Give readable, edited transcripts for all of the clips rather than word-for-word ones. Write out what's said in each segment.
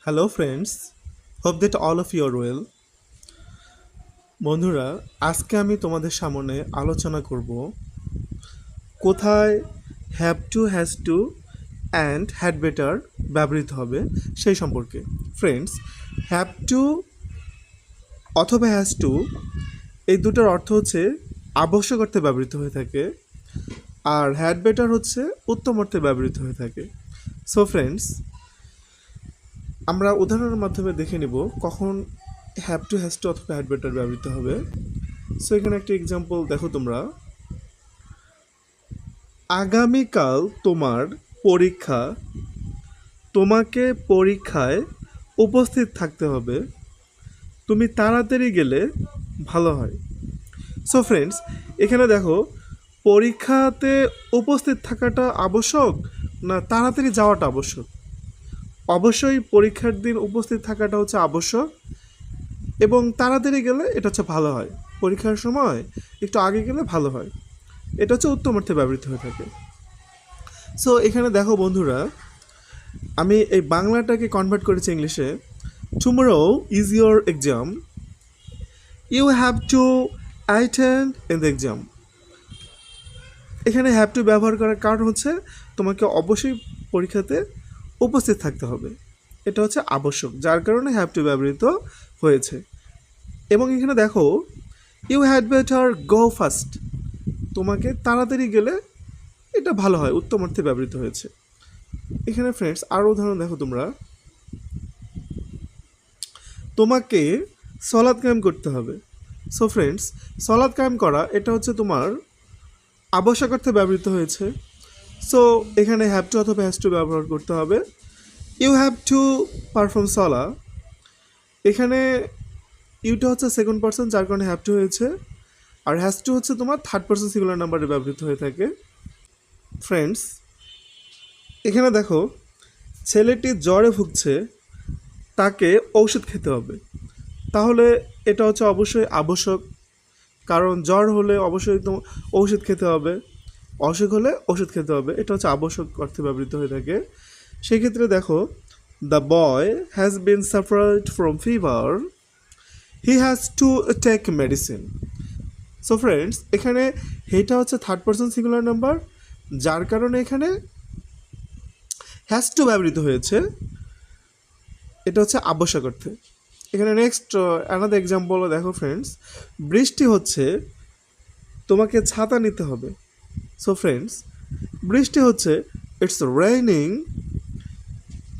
Hello friends, hope that all of you are well. বন্ধুরা, আজকে আমি তোমাদের সামনে আলোচনা করব কোথায় have to and had better ব্যবহৃত হবে সেই সম্পর্কে। ফ্রেন্ডস, হ্যাভ টু অথবা হ্যাজ টু এই দুটোর অর্থ হচ্ছে আবশ্যক অর্থে ব্যবহৃত হয়ে থাকে, আর হ্যাড বেটার হচ্ছে উত্তম অর্থে ব্যবহৃত হয়ে থাকে। সো ফ্রেন্ডস, আমরা উদাহরণের মাধ্যমে দেখে নিব কখন হ্যাজ টু অথবা হ্যাড বেটার ব্যবহৃত হবে। সো এখানে একটা এক্সাম্পল দেখো তোমরা। আগামীকাল তোমার পরীক্ষা, তোমাকে পরীক্ষায় উপস্থিত থাকতে হবে, তুমি তাড়াতাড়ি গেলে ভালো হয়। সো ফ্রেন্ডস, এখানে দেখো পরীক্ষাতে উপস্থিত থাকাটা আবশ্যক না তাড়াতাড়ি যাওয়াটা আবশ্যক? অবশ্যই পরীক্ষার দিন উপস্থিত থাকাটা হচ্ছে আবশ্যক, এবং তাড়াতাড়ি গেলে এটা হচ্ছে ভালো হয়। পরীক্ষার সময় একটু আগে গেলে ভালো হয়। এটা হচ্ছে উত্তম অর্থে ব্যবহৃত হয়ে থাকে। সো এখানে দেখো বন্ধুরা, আমি এই বাংলাটাকে কনভার্ট করেছি ইংলিশে। Tomorrow is your exam, you have to attend in the exam. এখানে হ্যাভ টু ব্যবহার করার কারণ হচ্ছে তোমাকে অবশ্যই পরীক্ষাতে উপস্থিত থাকতে হবে। এটা হচ্ছে আবশ্যক, যার কারণে হ্যাভ টু ব্যবহৃত হয়েছে। এবং এখানে দেখো you had better go fast, তোমাকে তাড়াতাড়ি গেলে এটা ভালো হয়, উত্তম অর্থে ব্যবহৃত হয়েছে। এখানে ফ্রেন্ডস আরও উদাহরণ দেখো তোমরা। তোমাকে সলাদ কায়েম করতে হবে। সো ফ্রেন্ডস, সলাদ কায়েম করা এটা হচ্ছে তোমার আবশ্যক অর্থে ব্যবহৃত হয়েছে। সো এখানে হ্যাভ টু অথবা হ্যাজ টু ব্যবহার করতে হবে। ইউ হ্যাভ টু পারফর্ম সলা, এখানে ইউটা হচ্ছে সেকেন্ড পারসন, যার কারণে হ্যাভ টু হয়েছে। আর হ্যাজ টু হচ্ছে তোমার থার্ড পারসন সিঙ্গুলার নাম্বারে ব্যবহৃত হয়ে থাকে। ফ্রেন্ডস, এখানে দেখো ছেলেটি জ্বরে ভুগছে, তাকে ঔষধ খেতে হবে। তাহলে এটা হচ্ছে অবশ্যই আবশ্যক, কারণ জ্বর হলে অবশ্যই তো ঔষধ খেতে হবে, অসুখ হলে ওষুধ খেতে হবে। এটা হচ্ছে আবশ্যক অর্থে ব্যবহৃত হয়ে থাকে। সেক্ষেত্রে দেখো, the boy has been suffered from fever, he has to take medicine. So friends, এখানে এটা হচ্ছে থার্ড পারসন সিঙ্গুলার নাম্বার, যার কারণে এখানে হ্যাজ টু ব্যবহৃত হয়েছে। এটা হচ্ছে আবশ্যক অর্থে। এখানে নেক্সট আনাদার এক্সাম্পল দেখো ফ্রেন্ডস, বৃষ্টি হচ্ছে, তোমাকে ছাতা নিতে হবে। সো ফ্রেন্ডস, বৃষ্টি হচ্ছে, ইটস রেইনিং,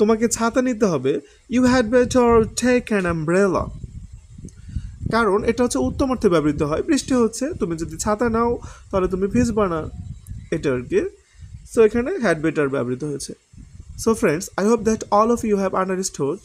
তোমাকে ছাতা নিতে হবে। You had better take an umbrella, কারণ এটা হচ্ছে উত্তম অর্থে ব্যবহৃত হয়। বৃষ্টি হচ্ছে, তুমি যদি ছাতা নাও তাহলে তুমি ভিজবা না, এটা আর কি। সো এখানে হ্যাড বেটার ব্যবহৃত হয়েছে। So friends, I hope that all of you have understood